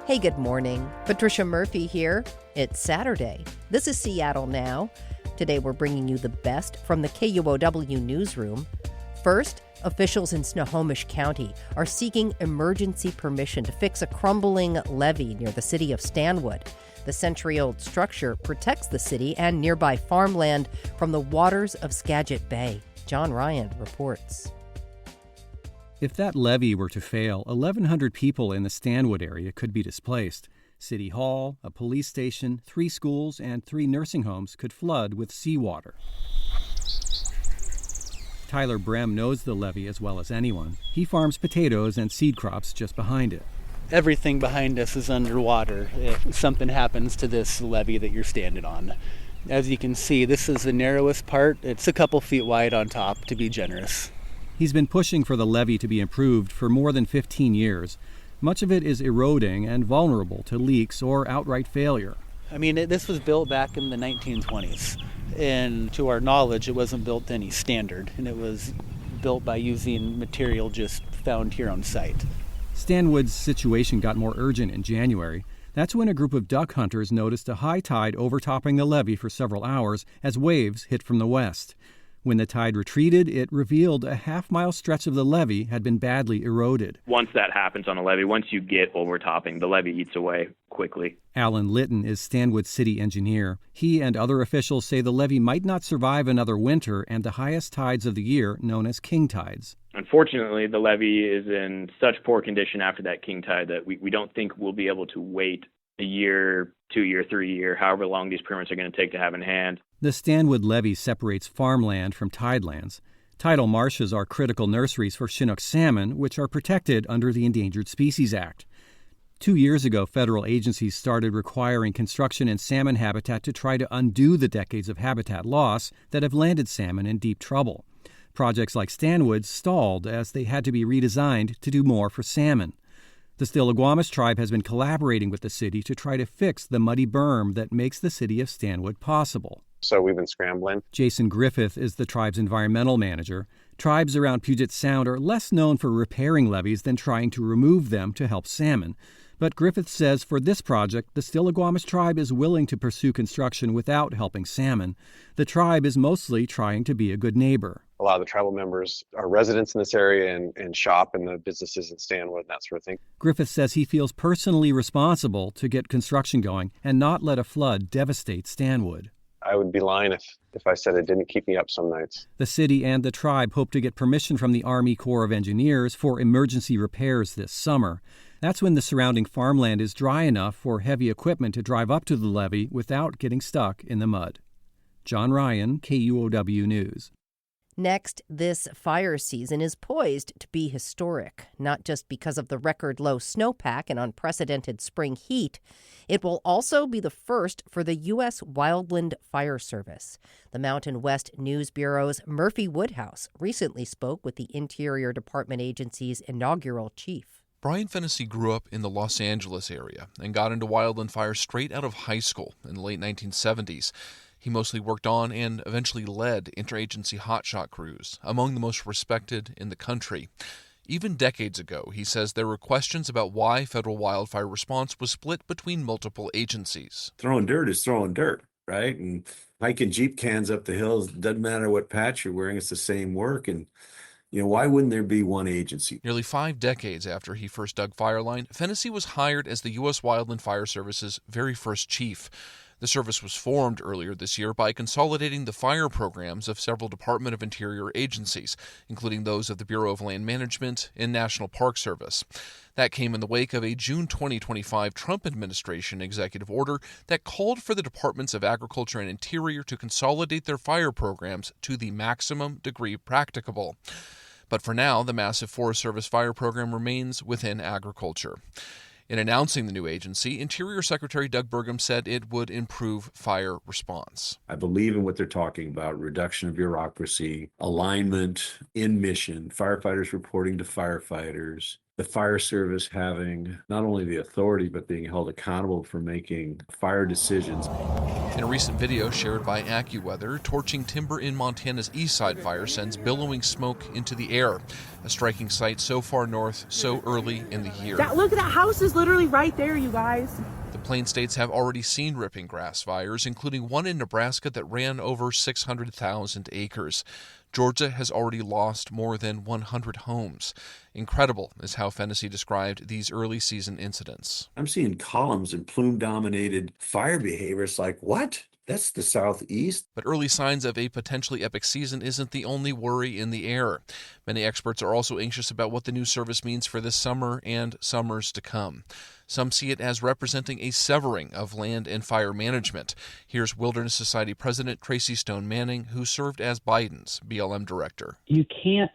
Hey, good morning. Patricia Murphy here. It's Saturday. This is Seattle Now. Today we're bringing you the best from the KUOW Newsroom. First, officials in Snohomish County are seeking emergency permission to fix a crumbling levee near the city of Stanwood. The century-old structure protects the city and nearby farmland from the waters of Skagit Bay. John Ryan reports. If that levee were to fail, 1,100 people in the Stanwood area could be displaced. City Hall, a police station, 3 schools, and 3 nursing homes could flood with seawater. Tyler Brem knows the levee as well as anyone. He farms potatoes and seed crops just behind it. Everything behind us is underwater if something happens to this levee that you're standing on. As you can see, this is the narrowest part. It's a couple feet wide on top, to be generous. He's been pushing for the levee to be improved for more than 15 years. Much of it is eroding and vulnerable to leaks or outright failure. I mean, this was built back in the 1920s, and to our knowledge, it wasn't built to any standard, and it was built by using material just found here on site. Stanwood's situation got more urgent in January. That's when a group of duck hunters noticed a high tide overtopping the levee for several hours as waves hit from the west. When the tide retreated, it revealed a half-mile stretch of the levee had been badly eroded. Once that happens on a levee, once you get overtopping, the levee eats away quickly. Alan Litton is Stanwood's city engineer. He and other officials say the levee might not survive another winter and the highest tides of the year, known as king tides. Unfortunately, the levee is in such poor condition after that king tide that we don't think we'll be able to wait a year, 2 year, 3 year, however long these permits are going to take to have in hand. The Stanwood levee separates farmland from tidelands. Tidal marshes are critical nurseries for Chinook salmon, which are protected under the Endangered Species Act. 2 years ago, federal agencies started requiring construction in salmon habitat to try to undo the decades of habitat loss that have landed salmon in deep trouble. Projects like Stanwood's stalled as they had to be redesigned to do more for salmon. The Stillaguamish tribe has been collaborating with the city to try to fix the muddy berm that makes the city of Stanwood possible. So we've been scrambling. Jason Griffith is the tribe's environmental manager. Tribes around Puget Sound are less known for repairing levees than trying to remove them to help salmon. But Griffith says for this project, the Stillaguamish tribe is willing to pursue construction without helping salmon. The tribe is mostly trying to be a good neighbor. A lot of the tribal members are residents in this area and shop in the businesses in Stanwood and that sort of thing. Griffith says he feels personally responsible to get construction going and not let a flood devastate Stanwood. I would be lying if I said it didn't keep me up some nights. The city and the tribe hope to get permission from the Army Corps of Engineers for emergency repairs this summer. That's when the surrounding farmland is dry enough for heavy equipment to drive up to the levee without getting stuck in the mud. John Ryan, KUOW News. Next, this fire season is poised to be historic, not just because of the record low snowpack and unprecedented spring heat. It will also be the first for the U.S. Wildland Fire Service. The Mountain West News Bureau's Murphy Woodhouse recently spoke with the Interior Department agency's inaugural chief. Brian Fennessy grew up in the Los Angeles area and got into wildland fire straight out of high school in the late 1970s. He mostly worked on and eventually led interagency hotshot crews, among the most respected in the country. Even decades ago, he says there were questions about why federal wildfire response was split between multiple agencies. Throwing dirt is throwing dirt, right? And hiking Jeep cans up the hills, doesn't matter what patch you're wearing, it's the same work. And why wouldn't there be one agency? Nearly 5 decades after he first dug Fireline, Fennessy was hired as the U.S. Wildland Fire Service's very first chief. The service was formed earlier this year by consolidating the fire programs of several Department of Interior agencies, including those of the Bureau of Land Management and National Park Service. That came in the wake of a June 2025 Trump administration executive order that called for the Departments of Agriculture and Interior to consolidate their fire programs to the maximum degree practicable. But for now, the massive Forest Service fire program remains within agriculture. In announcing the new agency, Interior Secretary Doug Burgum said it would improve fire response. I believe in what they're talking about, reduction of bureaucracy, alignment in mission, firefighters reporting to firefighters, the fire service having not only the authority but being held accountable for making fire decisions. In a recent video shared by AccuWeather, torching timber in Montana's East Side fire sends billowing smoke into the air, a striking sight so far north so early in the year. Look, that house is literally right there, you guys. The Plain States have already seen ripping grass fires, including one in Nebraska that ran over 600,000 acres. Georgia has already lost more than 100 homes. Incredible is how Fennessy described these early season incidents. I'm seeing columns and plume-dominated fire behavior. It's like, what? That's the Southeast. But early signs of a potentially epic season isn't the only worry in the air. Many experts are also anxious about what the new service means for this summer and summers to come. Some see it as representing a severing of land and fire management. Here's Wilderness Society President Tracy Stone Manning, who served as Biden's BLM director. You can't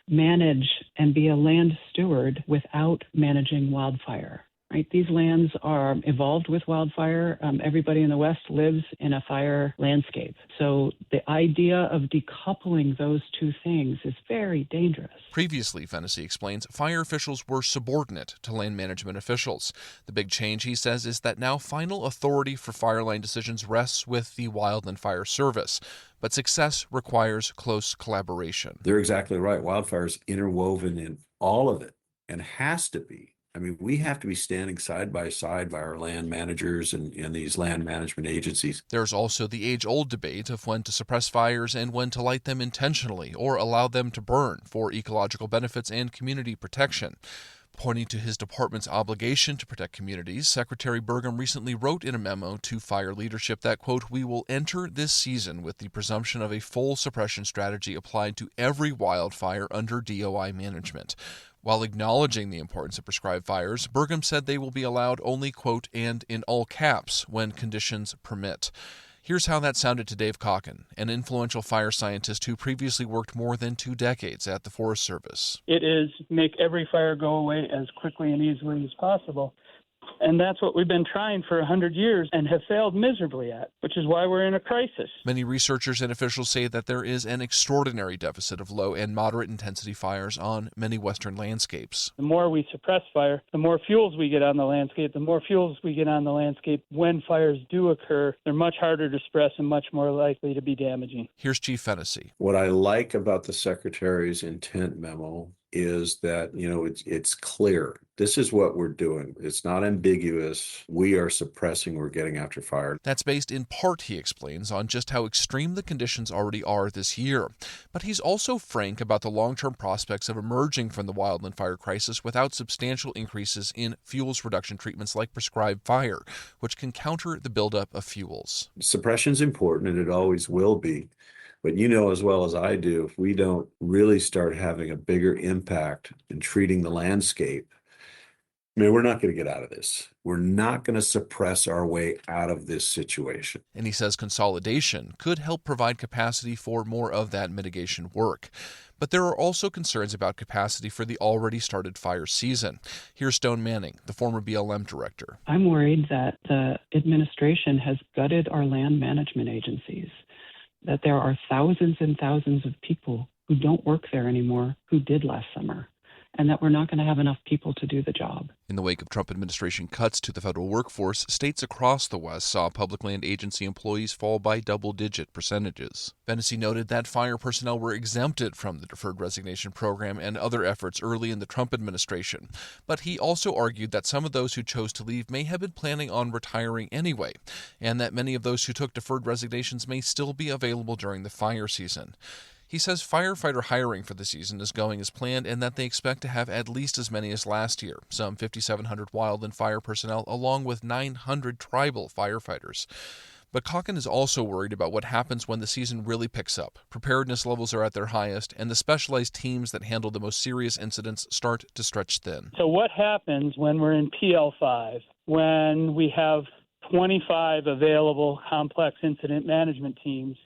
manage and be a land steward without managing wildfire. Right? These lands are evolved with wildfire. Everybody in the West lives in a fire landscape. So the idea of decoupling those two things is very dangerous. Previously, Fennessy explains, fire officials were subordinate to land management officials. The big change, he says, is that now final authority for fire line decisions rests with the Wildland Fire Service. But success requires close collaboration. They're exactly right. Wildfire is interwoven in all of it and has to be. I mean, we have to be standing side by side by our land managers and these land management agencies. There's also the age-old debate of when to suppress fires and when to light them intentionally or allow them to burn for ecological benefits and community protection. Pointing to his department's obligation to protect communities, Secretary Burgum recently wrote in a memo to fire leadership that, quote, "We will enter this season with the presumption of a full suppression strategy applied to every wildfire under DOI management." While acknowledging the importance of prescribed fires, Burgum said they will be allowed only, quote, "and in all caps when conditions permit." Here's how that sounded to Dave Cocken, an influential fire scientist who previously worked more than 2 decades at the Forest Service. It is make every fire go away as quickly and easily as possible. And that's what we've been trying for 100 years and have failed miserably at, which is why we're in a crisis. Many researchers and officials say that there is an extraordinary deficit of low and moderate intensity fires on many western landscapes. The more we suppress fire, the more fuels we get on the landscape. The more fuels we get on the landscape, when fires do occur, they're much harder to suppress and much more likely to be damaging. Here's Chief Fennessy. What I like about the Secretary's intent memo is that, it's clear. This is what we're doing. It's not ambiguous. We are suppressing, we're getting after fire. That's based in part, he explains, on just how extreme the conditions already are this year. But he's also frank about the long-term prospects of emerging from the wildland fire crisis without substantial increases in fuels reduction treatments like prescribed fire, which can counter the buildup of fuels. Suppression's important, and it always will be. But you know as well as I do, if we don't really start having a bigger impact in treating the landscape, we're not going to get out of this. We're not going to suppress our way out of this situation. And he says consolidation could help provide capacity for more of that mitigation work. But there are also concerns about capacity for the already started fire season. Here's Stone Manning, the former BLM director. I'm worried that the administration has gutted our land management agencies, that there are thousands and thousands of people who don't work there anymore who did last summer, and that we're not going to have enough people to do the job. In the wake of Trump administration cuts to the federal workforce, states across the West saw public land agency employees fall by double-digit percentages. Fennessy noted that fire personnel were exempted from the deferred resignation program and other efforts early in the Trump administration. But he also argued that some of those who chose to leave may have been planning on retiring anyway, and that many of those who took deferred resignations may still be available during the fire season. He says firefighter hiring for the season is going as planned and that they expect to have at least as many as last year, some 5,700 wildland fire personnel along with 900 tribal firefighters. But Cocken is also worried about what happens when the season really picks up. Preparedness levels are at their highest, and the specialized teams that handle the most serious incidents start to stretch thin. So what happens when we're in PL5, when we have 25 available complex incident management teams,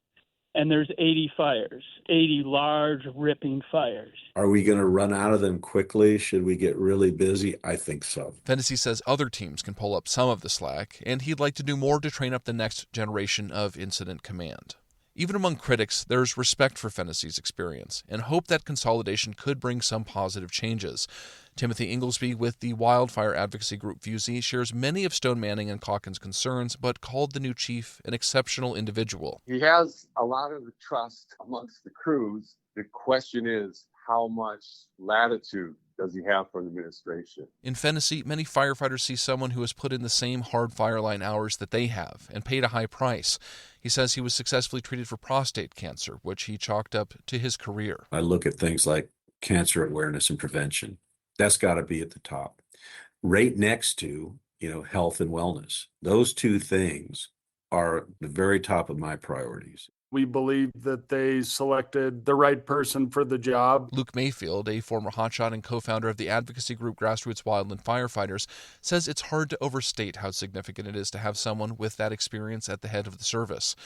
and there's 80 fires, 80 large ripping fires? Are we going to run out of them quickly? Should we get really busy? I think so. Fennessy says other teams can pull up some of the slack, and he'd like to do more to train up the next generation of incident command. Even among critics, there's respect for Fennessy's experience and hope that consolidation could bring some positive changes. Timothy Inglesby with the wildfire advocacy group FUSI shares many of Stone Manning and Calkins' concerns, but called the new chief an exceptional individual. He has a lot of the trust amongst the crews. The question is, how much latitude does he have from the administration? In Fennessy, many firefighters see someone who has put in the same hard fire line hours that they have and paid a high price. He says he was successfully treated for prostate cancer, which he chalked up to his career. I look at things like cancer awareness and prevention. That's got to be at the top. Right next to, health and wellness. Those two things are the very top of my priorities. We believe that they selected the right person for the job. Luke Mayfield, a former hotshot and co-founder of the advocacy group Grassroots Wildland Firefighters, says it's hard to overstate how significant it is to have someone with that experience at the head of the service.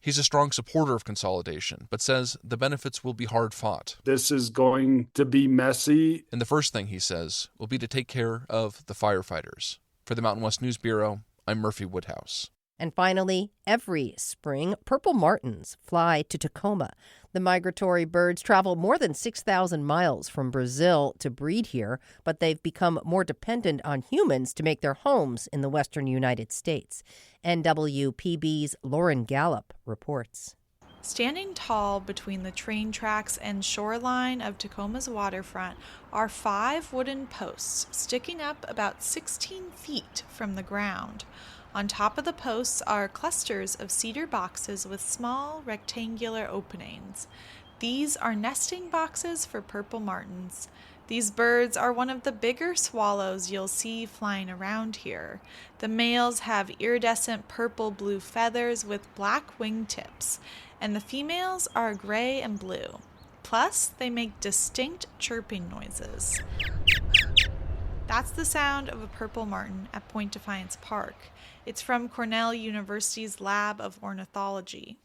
He's a strong supporter of consolidation, but says the benefits will be hard-fought. This is going to be messy. And the first thing, he says, will be to take care of the firefighters. For the Mountain West News Bureau, I'm Murphy Woodhouse. And finally, every spring, purple martins fly to Tacoma. The migratory birds travel more than 6,000 miles from Brazil to breed here, but they've become more dependent on humans to make their homes in the western United States. NWPB's Lauren Gallup reports. Standing tall between the train tracks and shoreline of Tacoma's waterfront are 5 wooden posts sticking up about 16 feet from the ground. On top of the posts are clusters of cedar boxes with small rectangular openings. These are nesting boxes for purple martins. These birds are one of the bigger swallows you'll see flying around here. The males have iridescent purple-blue feathers with black wingtips, and the females are gray and blue. Plus, they make distinct chirping noises. That's the sound of a purple martin at Point Defiance Park. It's from Cornell University's Lab of Ornithology.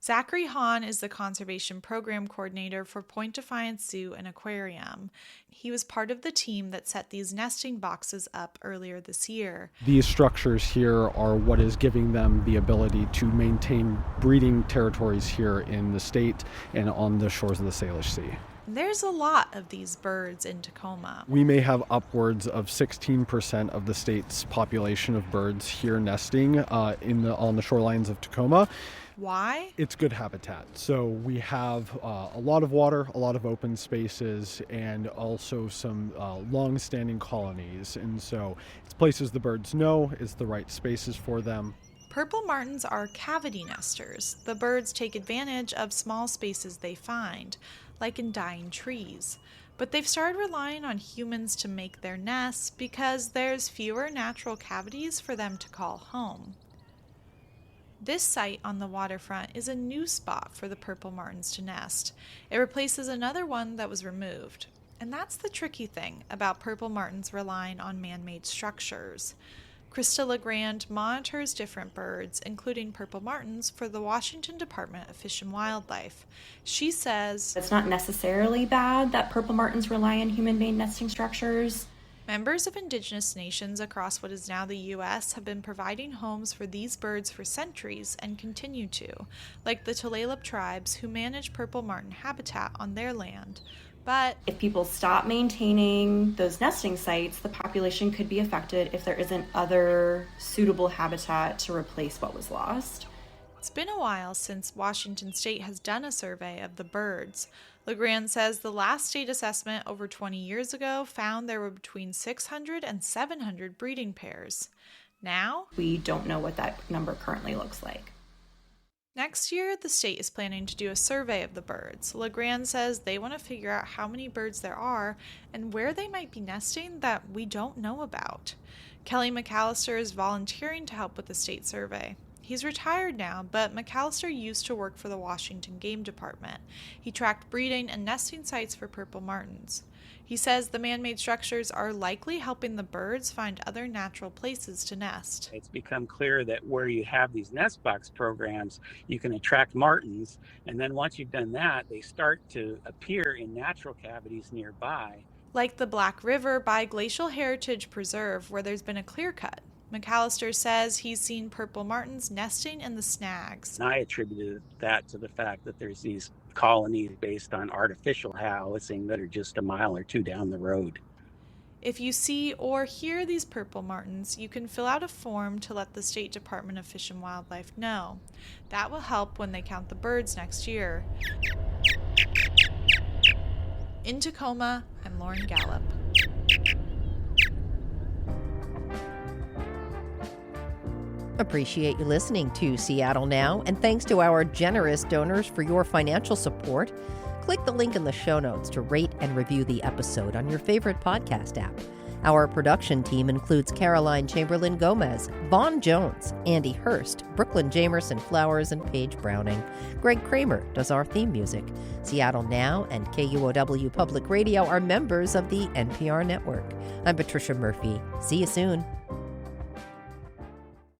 Zachary Hahn is the Conservation Program Coordinator for Point Defiance Zoo and Aquarium. He was part of the team that set these nesting boxes up earlier this year. These structures here are what is giving them the ability to maintain breeding territories here in the state and on the shores of the Salish Sea. There's a lot of these birds in Tacoma. We may have upwards of 16% of the state's population of birds here nesting on the shorelines of Tacoma. Why? It's good habitat. So we have a lot of water, a lot of open spaces, and also some long-standing colonies. And so it's places the birds know, it's the right spaces for them. Purple martins are cavity nesters. The birds take advantage of small spaces they find, like in dying trees. But they've started relying on humans to make their nests because there's fewer natural cavities for them to call home. This site on the waterfront is a new spot for the purple martins to nest. It replaces another one that was removed. And that's the tricky thing about purple martins relying on man-made structures. Krista LeGrand monitors different birds, including purple martins, for the Washington Department of Fish and Wildlife. She says, it's not necessarily bad that purple martins rely on human-made nesting structures. Members of indigenous nations across what is now the U.S. have been providing homes for these birds for centuries and continue to, like the Tulalip tribes who manage purple martin habitat on their land. But if people stop maintaining those nesting sites, the population could be affected if there isn't other suitable habitat to replace what was lost. It's been a while since Washington State has done a survey of the birds. LeGrand says the last state assessment over 20 years ago found there were between 600 and 700 breeding pairs. Now, we don't know what that number currently looks like. Next year, the state is planning to do a survey of the birds. LeGrand says they want to figure out how many birds there are and where they might be nesting that we don't know about. Kelly McAllister is volunteering to help with the state survey. He's retired now, but McAllister used to work for the Washington Game Department. He tracked breeding and nesting sites for purple martins. He says the man-made structures are likely helping the birds find other natural places to nest. It's become clear that where you have these nest box programs, you can attract martins, and then once you've done that, they start to appear in natural cavities nearby. Like the Black River by Glacial Heritage Preserve, where there's been a clear cut. McAllister says he's seen purple martins nesting in the snags. And I attributed that to the fact that there's these colonies based on artificial housing that are just a mile or two down the road. If you see or hear these purple martins, you can fill out a form to let the State Department of Fish and Wildlife know. That will help when they count the birds next year. In Tacoma, I'm Lauren Gallup. Appreciate you listening to Seattle Now, and thanks to our generous donors for your financial support. Click the link in the show notes to rate and review the episode on your favorite podcast app. Our production team includes Caroline Chamberlain Gomez, Vaughn Jones, Andy Hurst, Brooklyn Jamerson Flowers, and Paige Browning. Greg Kramer does our theme music. Seattle Now and KUOW Public Radio are members of the NPR network. I'm Patricia Murphy. See you soon.